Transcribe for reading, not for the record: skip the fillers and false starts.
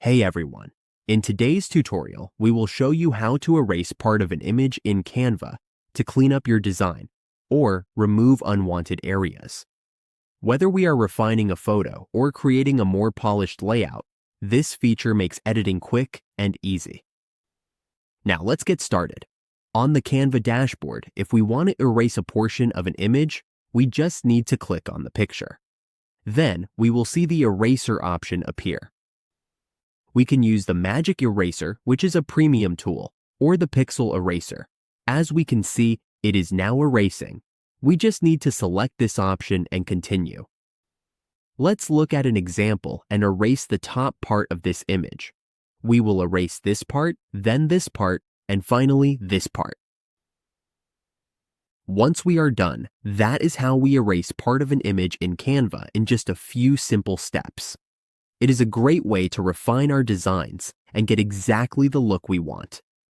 Hey everyone! In today's tutorial, we will show you how to erase part of an image in Canva to clean up your design or remove unwanted areas. Whether we are refining a photo or creating a more polished layout, this feature makes editing quick and easy. Now let's get started. On the Canva dashboard, if we want to erase a portion of an image, we just need to click on the picture. Then we will see the eraser option appear. We can use the Magic Eraser, which is a premium tool, or the Pixel Eraser. As we can see, it is now erasing. We just need to select this option and continue. Let's look at an example and erase the top part of this image. We will erase this part, then this part, and finally this part. Once we are done, that is how we erase part of an image in Canva in just a few simple steps. It is a great way to refine our designs and get exactly the look we want.